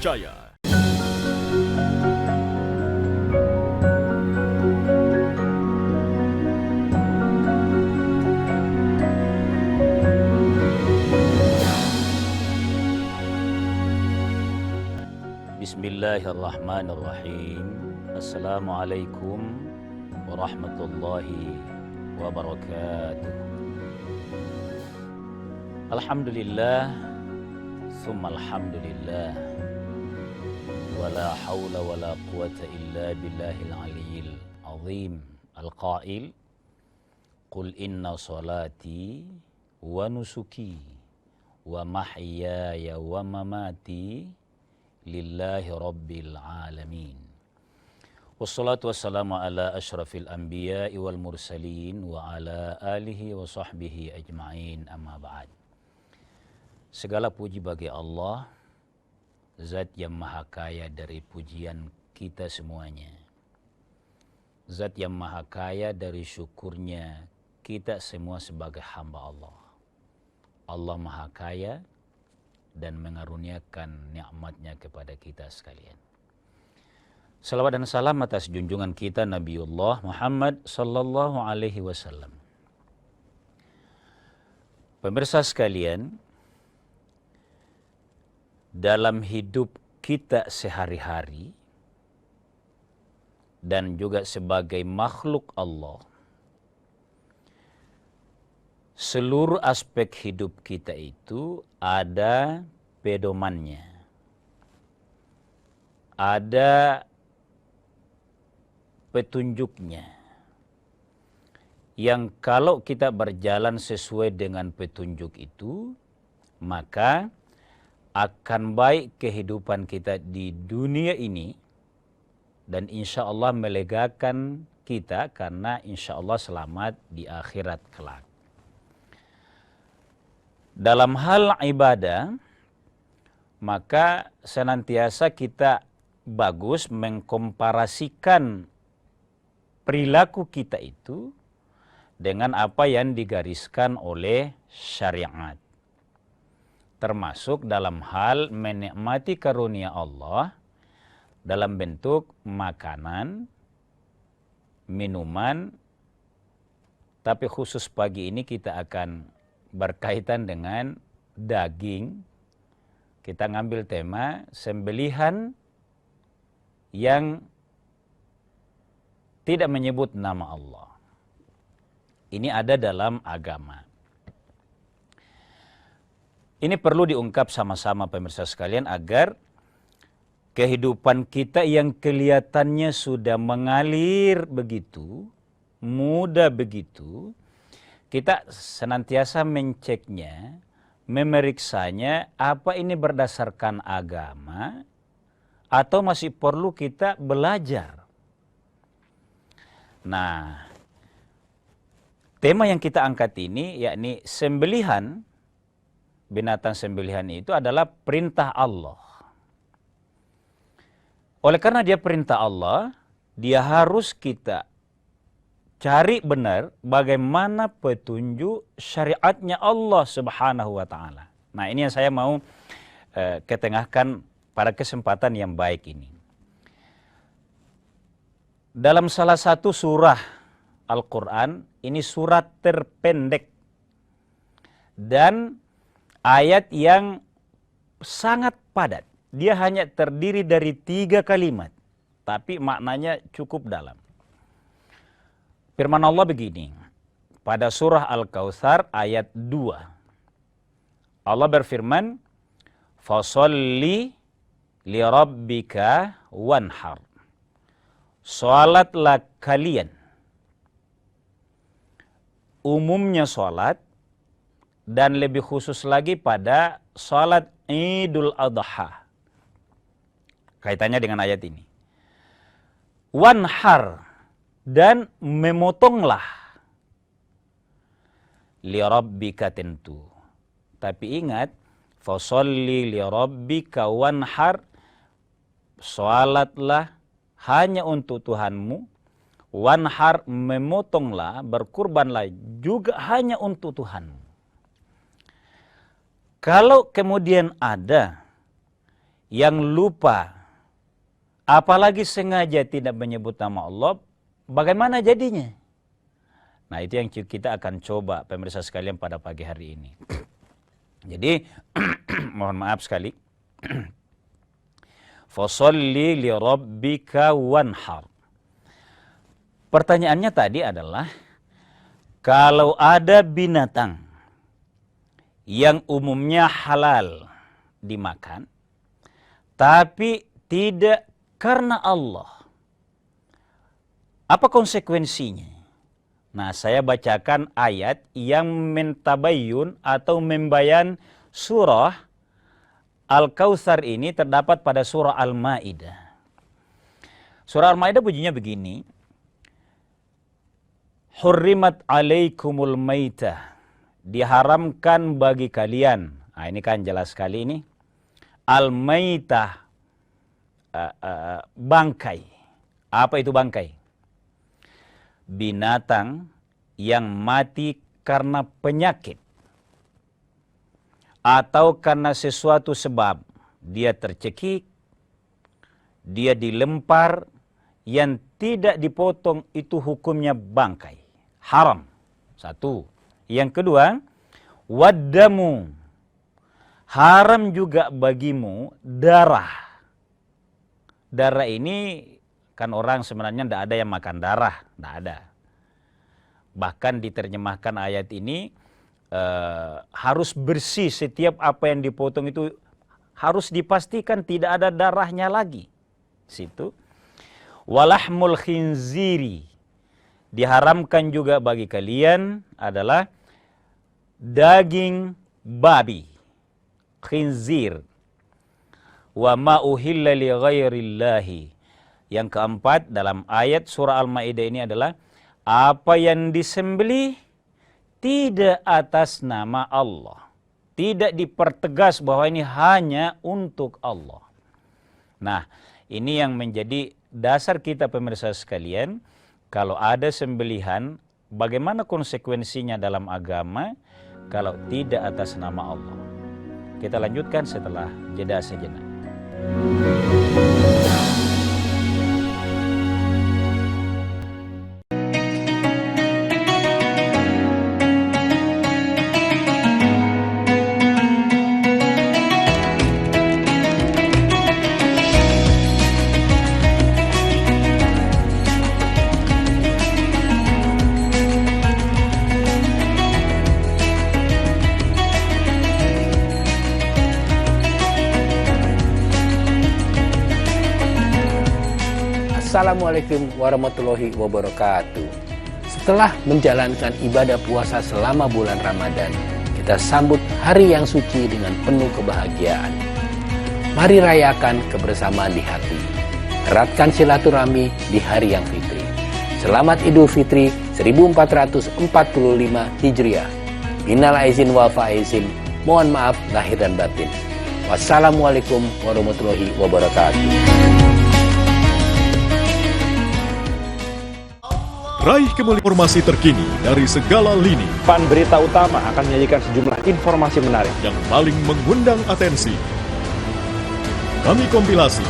terpercaya. Bismillahirrahmanirrahim. Assalamualaikum warahmatullahi wabarakatuh. Alhamdulillah, summa alhamdulillah. Wala hawla wala quwata illa billahil aliyyil azim. Al-qail, qul inna salati wa nusuki wa mahyaya wa mamati lillahi rabbil alamin. Wassalatu wassalamu ala asyrafil anbiya'i wal mursalin wa ala alihi wa sahbihi ajma'in, amma ba'd. Segala puji bagi Allah, Zat yang maha kaya dari pujian kita semuanya. Zat yang maha kaya dari syukurnya kita semua sebagai hamba Allah. Allah maha kaya dan mengaruniakan nikmatnya kepada kita sekalian. Salawat dan salam atas junjungan kita Nabiullah Muhammad sallallahu alaihi wasallam. Pemirsa sekalian, dalam hidup kita sehari-hari dan juga sebagai makhluk Allah, seluruh aspek hidup kita itu ada pedomannya, ada petunjuknya, yang kalau kita berjalan sesuai dengan petunjuk itu, maka akan baik kehidupan kita di dunia ini, dan insya Allah melegakan kita karena insya Allah selamat di akhirat kelak. Dalam hal ibadah, maka senantiasa kita bagus mengkomparasikan perilaku kita itu dengan apa yang digariskan oleh syariat. Termasuk dalam hal menikmati karunia Allah dalam bentuk makanan, minuman, tapi khusus pagi ini kita akan berkaitan dengan daging. Kita ngambil tema sembelihan yang tidak menyebut nama Allah. Ini ada dalam agama. Ini perlu diungkap sama-sama pemirsa sekalian agar kehidupan kita yang kelihatannya sudah mengalir begitu, mudah begitu, kita senantiasa menceknya, memeriksanya, apa ini berdasarkan agama atau masih perlu kita belajar. Nah, tema yang kita angkat ini yakni sembelihan, binatang sembelihan itu adalah perintah Allah. Oleh karena dia perintah Allah, dia harus kita cari benar bagaimana petunjuk syariatnya Allah Subhanahu wa ta'ala. Nah, ini yang saya mau ketengahkan pada kesempatan yang baik ini. Dalam salah satu surah Al-Quran, ini surat terpendek dan ayat yang sangat padat. Dia hanya terdiri dari 3 kalimat, tapi maknanya cukup dalam. Firman Allah begini, pada surah Al-Kautsar ayat 2. Allah berfirman, "Fasholli li rabbika wanhar." Salatlah kalian. Umumnya salat, dan lebih khusus lagi pada salat Idul Adha. Kaitannya dengan ayat ini. Wanhar, dan memotonglah. Li rabbika tentu. Tapi ingat, fasholli li rabbika wanhar, salatlah hanya untuk Tuhanmu. Wanhar, memotonglah, berkurbanlah juga hanya untuk Tuhanmu. Kalau kemudian ada yang lupa, apalagi sengaja tidak menyebut nama Allah, bagaimana jadinya? Nah, itu yang kita akan coba pemirsa sekalian pada pagi hari ini. Jadi, mohon maaf sekali. Fasholli li rabbika wanhar. Pertanyaannya tadi adalah, kalau ada binatang yang umumnya halal dimakan, tapi tidak karena Allah, apa konsekuensinya? Nah, saya bacakan ayat yang mentabayyun atau membayan surah Al-Kautsar ini terdapat pada surah Al-Maidah. Surah Al-Maidah bunyinya begini. Hurrimat alaikumul maitah. Diharamkan bagi kalian. Nah, ini kan jelas sekali ini. Al-maitah. Bangkai. Apa itu bangkai? Binatang yang mati karena penyakit atau karena sesuatu sebab. Dia tercekik, dia dilempar, yang tidak dipotong itu hukumnya bangkai. Haram. Satu. Yang kedua, waddamu. Haram juga bagimu darah. Darah ini kan orang sebenarnya tidak ada yang makan darah. Tidak ada. Bahkan diterjemahkan ayat ini, harus bersih, setiap apa yang dipotong itu harus dipastikan tidak ada darahnya lagi. Situ. Walahmul khinziri. Diharamkan juga bagi kalian adalah daging babi. Khinzir. Wa ma uhilla li ghairillahi. Yang keempat dalam ayat surah Al-Maidah ini adalah apa yang disembelih tidak atas nama Allah. Tidak dipertegas bahwa ini hanya untuk Allah. Nah, ini yang menjadi dasar kita pemirsa sekalian. Kalau ada sembelihan, bagaimana konsekuensinya dalam agama kalau tidak atas nama Allah? Kita lanjutkan setelah jeda sejenak. Assalamualaikum warahmatullahi wabarakatuh. Setelah menjalankan ibadah puasa selama bulan Ramadan, kita sambut hari yang suci dengan penuh kebahagiaan. Mari rayakan kebersamaan di hati. Eratkan silaturahmi di hari yang fitri. Selamat Idul Fitri 1445 Hijriah. Minal aizin wal faizin. Mohon maaf lahir dan batin. Wassalamualaikum warahmatullahi wabarakatuh. Raih kembali informasi terkini dari segala lini. Pan Berita Utama akan menyajikan sejumlah informasi menarik yang paling mengundang atensi. Kami kompilasi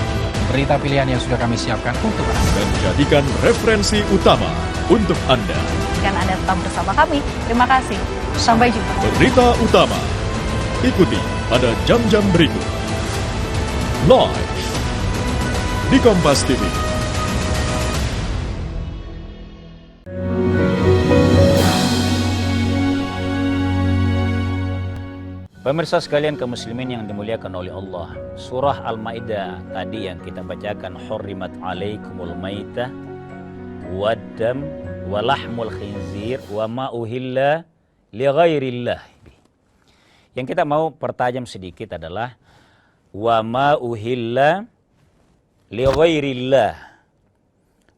berita pilihan yang sudah kami siapkan untuk Anda dan jadikan referensi utama untuk Anda. Dan Anda tetap bersama kami. Terima kasih. Sampai jumpa. Berita utama ikuti pada jam-jam berikut. Live di Kompas TV. Pemirsa sekalian kaum muslimin yang dimuliakan oleh Allah, surah Al-Maidah tadi yang kita bacakan, hurrimat alaikumul maitah waddam walahmul khinzir wa ma uhilla li ghairillah. Yang kita mau pertajam sedikit adalah wa ma uhilla li ghairillah.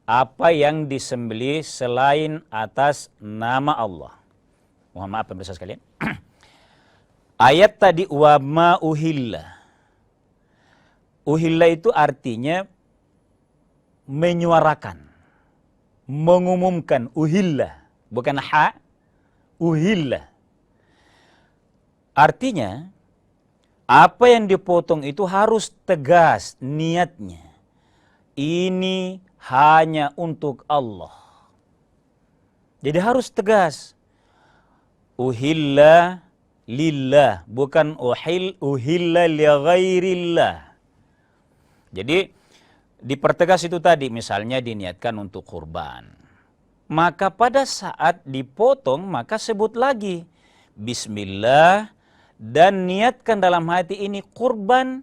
Apa yang disembelih selain atas nama Allah. Mohon maaf pemirsa sekalian. Ayat tadi wa ma uhilla. Uhilla itu artinya menyuarakan, mengumumkan. Uhilla, bukan ha, uhilla. Artinya apa yang dipotong itu harus tegas niatnya. Ini hanya untuk Allah. Jadi harus tegas. Uhilla lillah, bukan uhilla li ghairillah. Jadi dipertegas itu tadi, misalnya diniatkan untuk kurban. Maka pada saat dipotong, maka sebut lagi Bismillah dan niatkan dalam hati ini kurban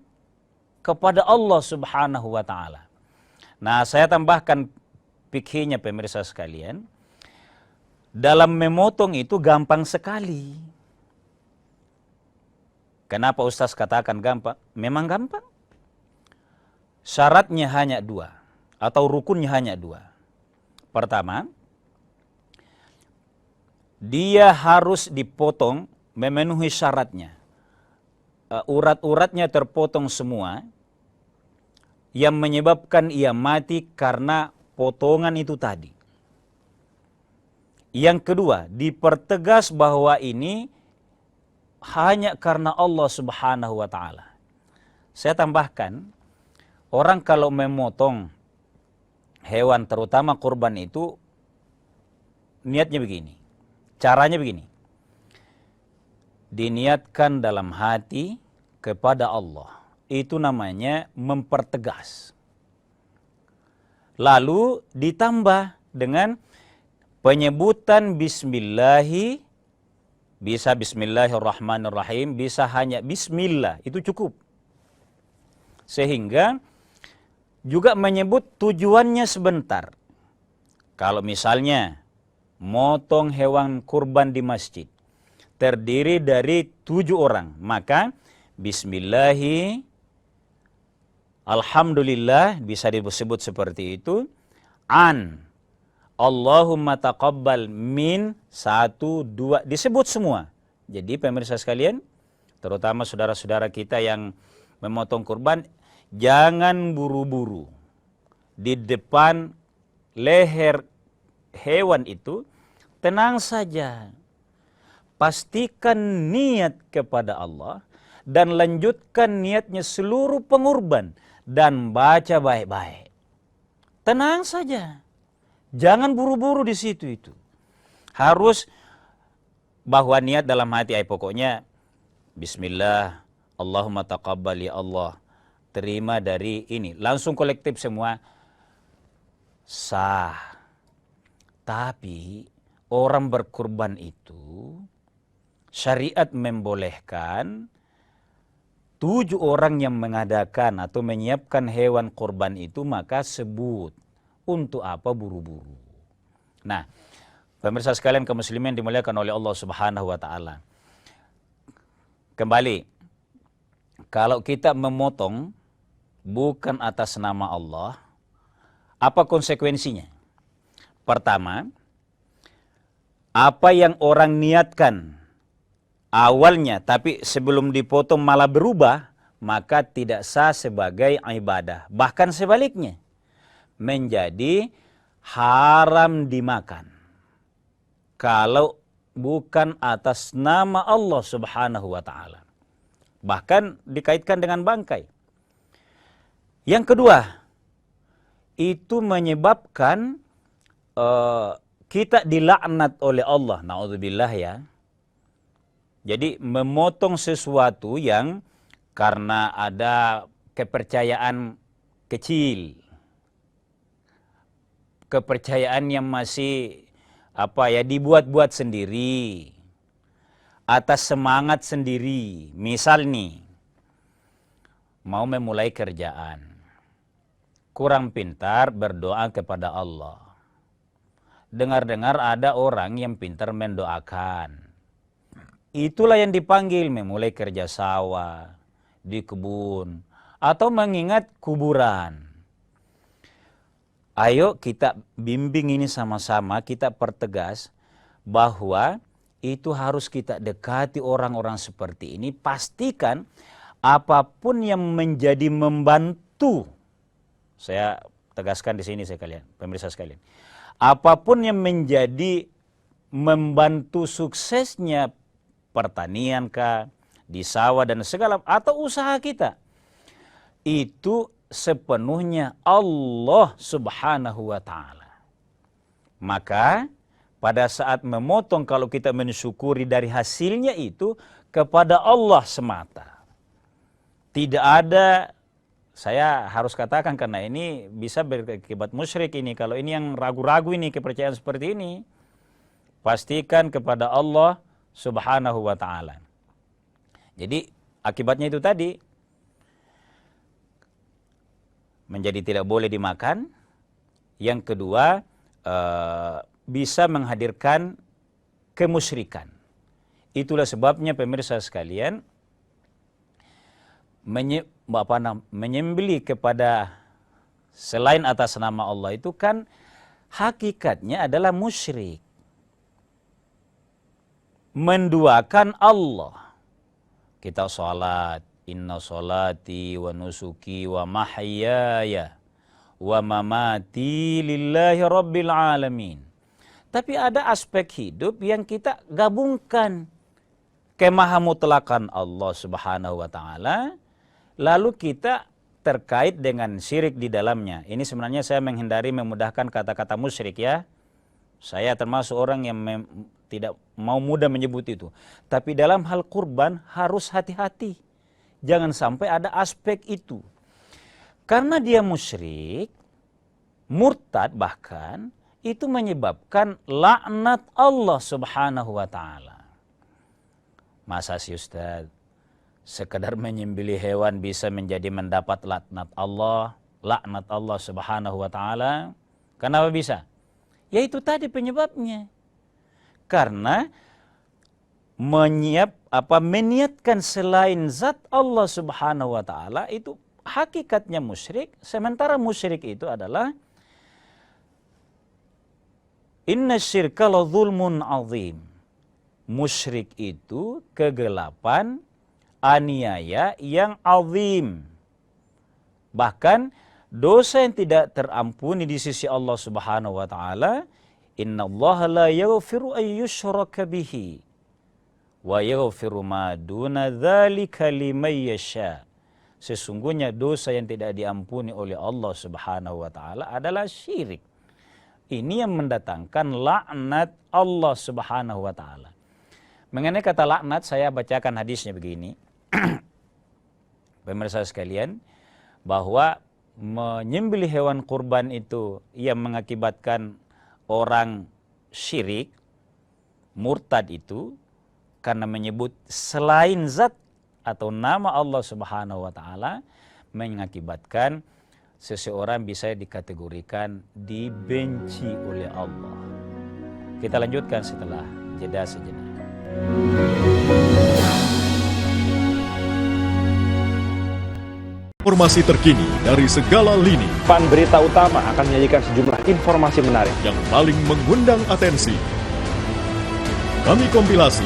kepada Allah Subhanahu wa Ta'ala. Nah, saya tambahkan fikihnya pemirsa sekalian. Dalam memotong itu gampang sekali. Kenapa Ustaz katakan gampang? Memang gampang. Syaratnya hanya 2 atau rukunnya hanya 2. Pertama, dia harus dipotong memenuhi syaratnya. Urat-uratnya terpotong semua yang menyebabkan ia mati karena potongan itu tadi. Yang kedua, dipertegas bahwa ini hanya karena Allah Subhanahu wa Ta'ala. Saya tambahkan, orang kalau memotong hewan terutama kurban itu niatnya begini. Caranya begini. Diniatkan dalam hati kepada Allah. Itu namanya mempertegas. Lalu ditambah dengan penyebutan bismillahi, bisa bismillahirrahmanirrahim, bisa hanya bismillah, itu cukup. Sehingga juga menyebut tujuannya sebentar. Kalau misalnya motong hewan kurban di masjid terdiri dari 7 orang, maka bismillahi, alhamdulillah bisa disebut seperti itu, an Allahumma taqabbal min 1, 2, disebut semua. Jadi pemirsa sekalian, terutama saudara-saudara kita yang memotong kurban, jangan buru-buru. Di depan leher hewan itu, tenang saja. Pastikan niat kepada Allah dan lanjutkan niatnya seluruh pengurban dan baca baik-baik. Tenang saja. Jangan buru-buru di situ itu. Harus bahwa niat dalam hati, pokoknya bismillah, Allahumma taqabbal ya Allah. Terima dari ini. Langsung kolektif semua sah. Tapi orang berkurban itu syariat membolehkan 7 orang yang mengadakan atau menyiapkan hewan kurban itu, maka sebut. Untuk apa buru-buru? Nah, pemirsa sekalian kaum muslimin dimuliakan oleh Allah Subhanahu wa Ta'ala. Kembali, kalau kita memotong bukan atas nama Allah, apa konsekuensinya? Pertama, apa yang orang niatkan awalnya tapi sebelum dipotong malah berubah, maka tidak sah sebagai ibadah. Bahkan sebaliknya, menjadi haram dimakan kalau bukan atas nama Allah Subhanahu wa Ta'ala. Bahkan dikaitkan dengan bangkai. Yang kedua, itu menyebabkan kita dilaknat oleh Allah. Na'udzubillah ya. Jadi memotong sesuatu yang karena ada kepercayaan kecil, kepercayaan yang masih dibuat-buat sendiri atas semangat sendiri. Misal nih, mau memulai kerjaan, kurang pintar berdoa kepada Allah. Dengar-dengar ada orang yang pintar mendoakan. Itulah yang dipanggil memulai kerja sawah, di kebun, atau mengingat kuburan. Ayo kita bimbing ini sama-sama, kita pertegas bahwa itu harus kita dekati orang-orang seperti ini. Pastikan apapun yang menjadi membantu, saya tegaskan di sini sekalian, pemirsa sekalian, apapun yang menjadi membantu suksesnya pertanian kah, di sawah dan segala, atau usaha kita, itu sepenuhnya Allah Subhanahu wa Ta'ala. Maka pada saat memotong, kalau kita mensyukuri dari hasilnya itu kepada Allah semata. Tidak ada, saya harus katakan karena ini bisa berakibat musyrik ini. Kalau ini yang ragu-ragu ini, kepercayaan seperti ini, pastikan kepada Allah Subhanahu wa Ta'ala. Jadi akibatnya itu tadi, menjadi tidak boleh dimakan. Yang kedua, bisa menghadirkan kemusyrikan. Itulah sebabnya pemirsa sekalian, menyembelih kepada selain atas nama Allah itu kan hakikatnya adalah musyrik. Menduakan Allah. Kita sholat, inna sholati wa nusuki wa mahyaya wa mamati lillahi rabbil alamin. Tapi ada aspek hidup yang kita gabungkan kemahamutlakan Allah Subhanahu wa Ta'ala, lalu kita terkait dengan syirik di dalamnya. Ini sebenarnya saya menghindari memudahkan kata-kata musyrik ya. Saya termasuk orang yang tidak mau mudah menyebut itu. Tapi dalam hal kurban harus hati-hati. Jangan sampai ada aspek itu. Karena dia musyrik, murtad bahkan, itu menyebabkan laknat Allah Subhanahu wa Ta'ala. Masa sih Ustaz, sekedar menyembelih hewan bisa menjadi mendapat laknat Allah Subhanahu wa Ta'ala? Kenapa bisa? Ya itu tadi penyebabnya. Karena meniatkan selain zat Allah Subhanahu wa Ta'ala itu hakikatnya musyrik. Sementara musyrik itu adalah inna syirka la zulmun azim. Musyrik itu kegelapan, aniaya yang azim. Bahkan dosa yang tidak terampuni di sisi Allah Subhanahu wa Ta'ala. Innallaha la yaghfiru an yushraka bihi wa yaghfiru ma duna dzalika liman yasha. Sesungguhnya dosa yang tidak diampuni oleh Allah Subhanahu wa Ta'ala adalah syirik. Ini yang mendatangkan laknat Allah Subhanahu wa Ta'ala. Mengenai kata laknat, saya bacakan hadisnya begini. Pemirsa sekalian, bahwa menyembelih hewan kurban itu yang mengakibatkan orang syirik, murtad itu, karena menyebut selain zat atau nama Allah Subhanahu wa Ta'ala, mengakibatkan seseorang bisa dikategorikan dibenci oleh Allah. Kita lanjutkan setelah jeda sejenak. Informasi terkini dari segala lini Pan Berita Utama akan menyajikan sejumlah informasi menarik yang paling mengundang atensi. Kami kompilasi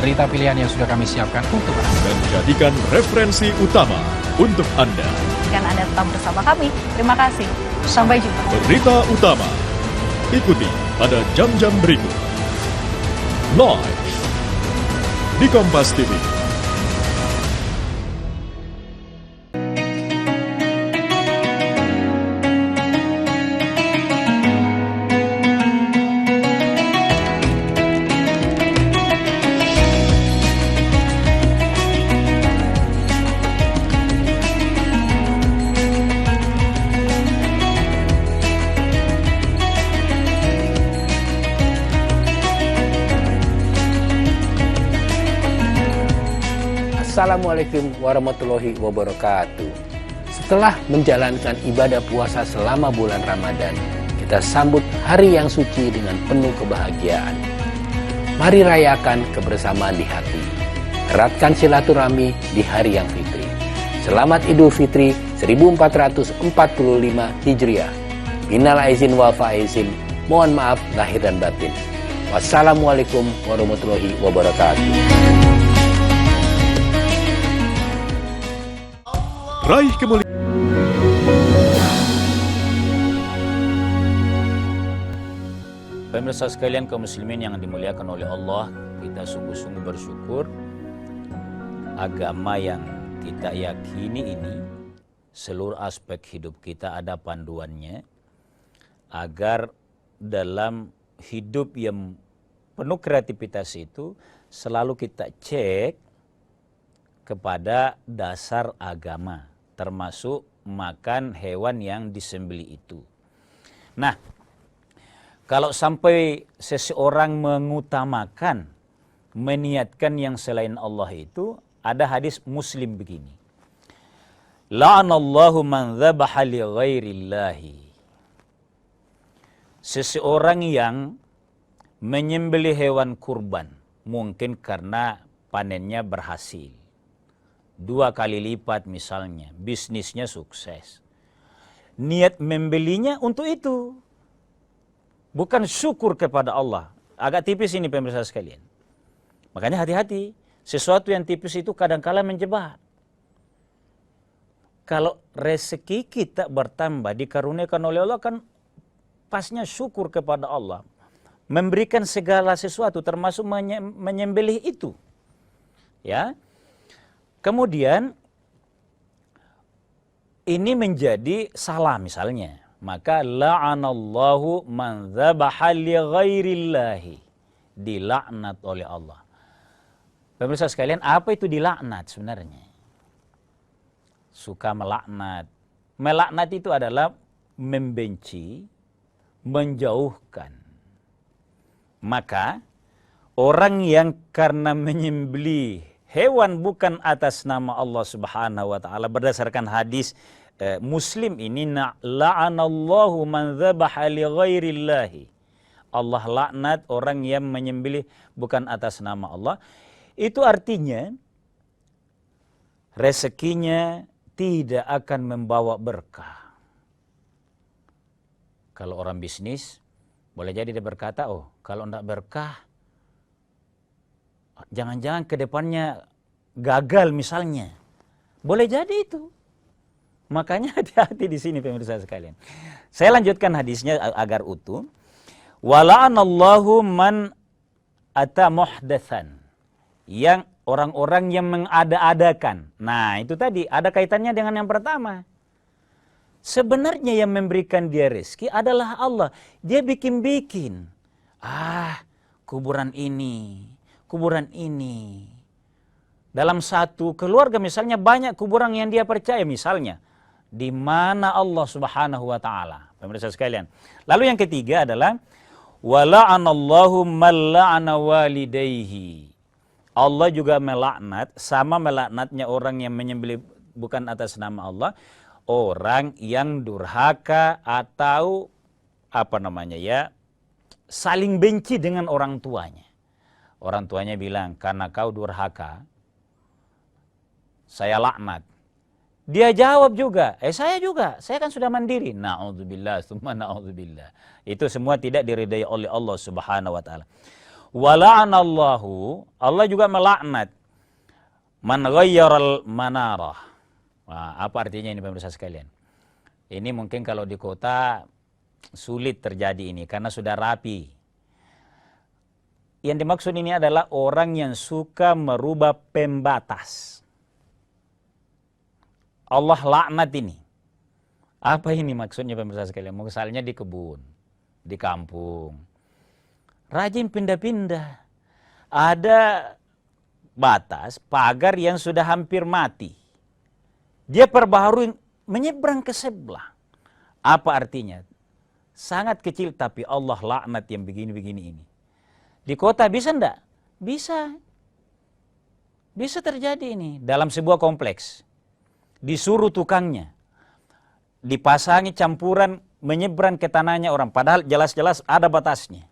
Berita pilihan yang sudah kami siapkan untuk Anda. dan jadikan referensi utama untuk Anda. Dan Anda tetap bersama kami. Terima kasih. Sampai jumpa. Berita utama ikuti pada jam-jam berikut. Live di Kompas TV. Assalamualaikum warahmatullahi wabarakatuh. Setelah menjalankan ibadah puasa selama bulan Ramadan, kita sambut hari yang suci dengan penuh kebahagiaan. Mari rayakan kebersamaan di hati. Eratkan silaturahmi di hari yang fitri. Selamat Idul Fitri 1445 Hijriah. Minal aizin wal faizin. Mohon maaf lahir dan batin. Wassalamualaikum warahmatullahi wabarakatuh. Raih kemuliaan. Pemirsa sekalian kaum muslimin yang dimuliakan oleh Allah, kita sungguh-sungguh bersyukur agama yang kita yakini ini, seluruh aspek hidup kita ada panduannya, agar dalam hidup yang penuh kreativitas itu selalu kita cek kepada dasar agama, termasuk makan hewan yang disembelih itu. Nah, kalau sampai seseorang mengutamakan, meniatkan yang selain Allah itu, ada hadis Muslim begini. La'anallahu man dzabaha li ghairillahi. Seseorang yang menyembelih hewan kurban, mungkin karena panennya berhasil, 2 kali lipat misalnya, bisnisnya sukses. Niat membelinya untuk itu, bukan syukur kepada Allah. Agak tipis ini pemirsa sekalian. Makanya hati-hati, sesuatu yang tipis itu kadang-kala menjebak. Kalau rezeki kita bertambah, dikaruniakan oleh Allah, kan pasnya syukur kepada Allah. Memberikan segala sesuatu, termasuk menyembelih itu. Ya. Kemudian, ini menjadi salah misalnya. Maka la'anallahu man dzabaha li ghairillahi. Dilaknat oleh Allah. Pemirsa sekalian, apa itu dilaknat sebenarnya? Suka melaknat. Melaknat itu adalah membenci, menjauhkan. Maka orang yang karena menyembelih hewan bukan atas nama Allah Subhanahu wa taala, berdasarkan hadis Muslim ini, la'anallahu man dzabaha li ghairillahi. Allah laknat orang yang menyembelih bukan atas nama Allah. Itu artinya rezekinya tidak akan membawa berkah. Kalau orang bisnis, boleh jadi dia berkata, oh kalau tidak berkah, jangan-jangan ke depannya gagal misalnya. Boleh jadi itu. Makanya hati-hati di sini pemirsa sekalian. Saya lanjutkan hadisnya agar utuh. Wala'anallahu man ata muhdatsan. Yang orang-orang yang mengada-adakan. Nah itu tadi ada kaitannya dengan yang pertama. Sebenarnya yang memberikan dia rezeki adalah Allah. Dia bikin-bikin. Kuburan ini, kuburan ini. Dalam satu keluarga misalnya banyak kuburan yang dia percaya misalnya. Di mana Allah Subhanahu wa taala. Pemirsa sekalian. Lalu yang ketiga adalah wala'anallahu man la'ana walidayhi. Allah juga melaknat, sama melaknatnya orang yang menyembelih bukan atas nama Allah, orang yang durhaka atau saling benci dengan orang tuanya. Orang tuanya bilang, karena kau durhaka, saya laknat. Dia jawab juga, saya juga, saya kan sudah mandiri. Na'udzubillah, summa na'udzubillah. Itu semua tidak diridai oleh Allah Subhanahu wa taala. Wala'anallahu, Allah juga melaknat man ghayyaral manarah. Nah, apa artinya ini pemirsa sekalian? Ini mungkin kalau di kota sulit terjadi ini karena sudah rapi. Yang dimaksud ini adalah orang yang suka merubah pembatas. Allah laknat ini. Apa ini maksudnya pemirsa sekalian? Misalnya di kebun, di kampung. Rajin pindah-pindah. Ada batas, pagar yang sudah hampir mati. Dia perbaharui, menyeberang ke sebelah. Apa artinya? Sangat kecil tapi Allah laknat yang begini-begini ini. Di kota bisa enggak? Bisa. Bisa terjadi ini. Dalam sebuah kompleks. Disuruh tukangnya. Dipasangi campuran menyeberang ke tanahnya orang. Padahal jelas-jelas ada batasnya.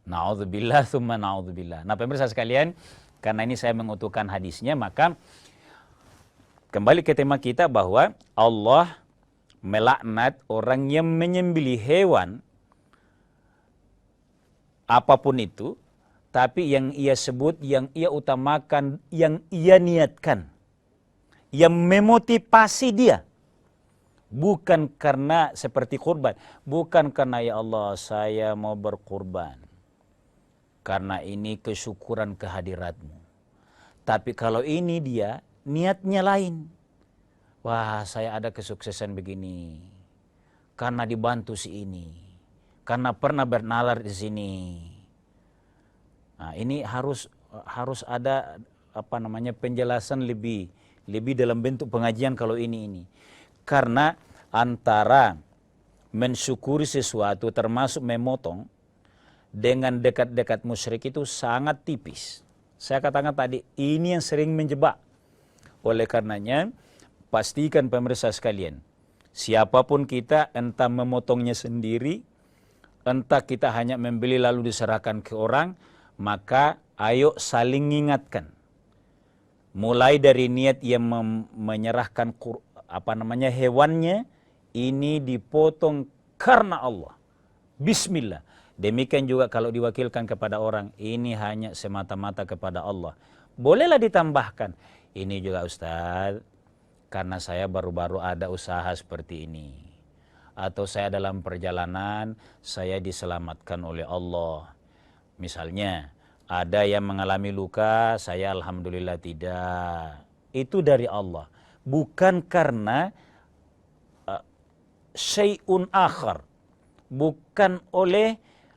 Na'udzubillah, thumma na'udzubillah. Nah pemirsa sekalian, karena ini saya mengutuhkan hadisnya, maka kembali ke tema kita bahwa Allah melaknat orang yang menyembelih hewan, apapun itu, tapi yang ia sebut, yang ia utamakan, yang ia niatkan, yang memotivasi dia. Bukan karena seperti kurban, bukan karena ya Allah saya mau berkurban. Karena ini kesyukuran kehadiratmu. Tapi kalau ini dia niatnya lain. Wah, saya ada kesuksesan begini karena dibantu si ini, karena pernah bernalar di sini. Nah, ini harus ada penjelasan lebih dalam bentuk pengajian kalau ini. Karena antara mensyukuri sesuatu termasuk memotong dengan dekat-dekat musyrik itu sangat tipis. Saya katakan tadi, ini yang sering menjebak. Oleh karenanya, pastikan pemirsa sekalian, siapapun kita, entah memotongnya sendiri, entah kita hanya membeli lalu diserahkan ke orang, maka ayo saling ingatkan. Mulai dari niat yang menyerahkan hewannya, ini dipotong karena Allah. Bismillah. Demikian juga kalau diwakilkan kepada orang, ini hanya semata-mata kepada Allah. Bolehlah ditambahkan, ini juga Ustaz, karena saya baru-baru ada usaha seperti ini. Atau saya dalam perjalanan, saya diselamatkan oleh Allah. Misalnya, ada yang mengalami luka, saya alhamdulillah tidak. Itu dari Allah. Bukan karena syai'un akhar. Bukan oleh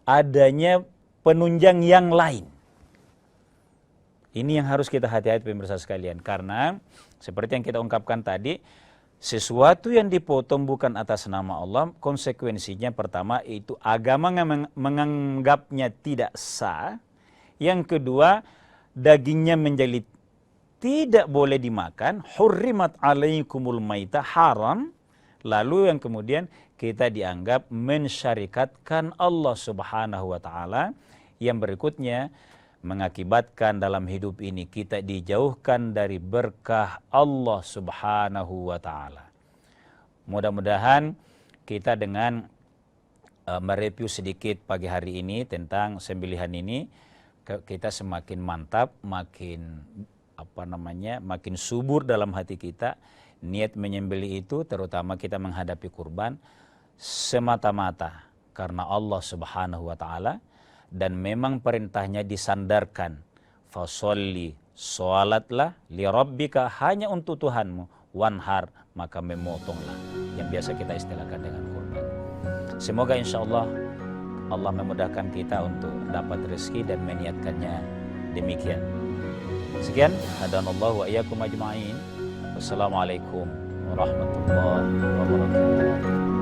adanya penunjang yang lain. Ini yang harus kita hati-hati pemirsa sekalian. Karena seperti yang kita ungkapkan tadi, sesuatu yang dipotong bukan atas nama Allah, konsekuensinya pertama itu agama menganggapnya tidak sah. Yang kedua, dagingnya menjadi tidak boleh dimakan, hurrimat alaikumul maita, haram. Lalu yang kemudian kita dianggap mensyarikatkan Allah Subhanahu wa taala. Yang berikutnya mengakibatkan dalam hidup ini kita dijauhkan dari berkah Allah Subhanahu wa taala. Mudah-mudahan kita dengan mereview sedikit pagi hari ini tentang sembelihan ini, kita semakin mantap, makin subur dalam hati kita. Niat menyembelih itu terutama kita menghadapi kurban semata-mata karena Allah Subhanahu wa taala, dan memang perintahnya disandarkan, fasolli, sholatlah li rabbika, hanya untuk Tuhanmu, wanhar, maka memotonglah, yang biasa kita istilahkan dengan kurban. Semoga insya Allah Allah memudahkan kita untuk dapat rezeki dan meniatkannya demikian. Sekian, hadanallahu wa iyyakum ajma'in. Wassalamualaikum warahmatullahi wabarakatuh.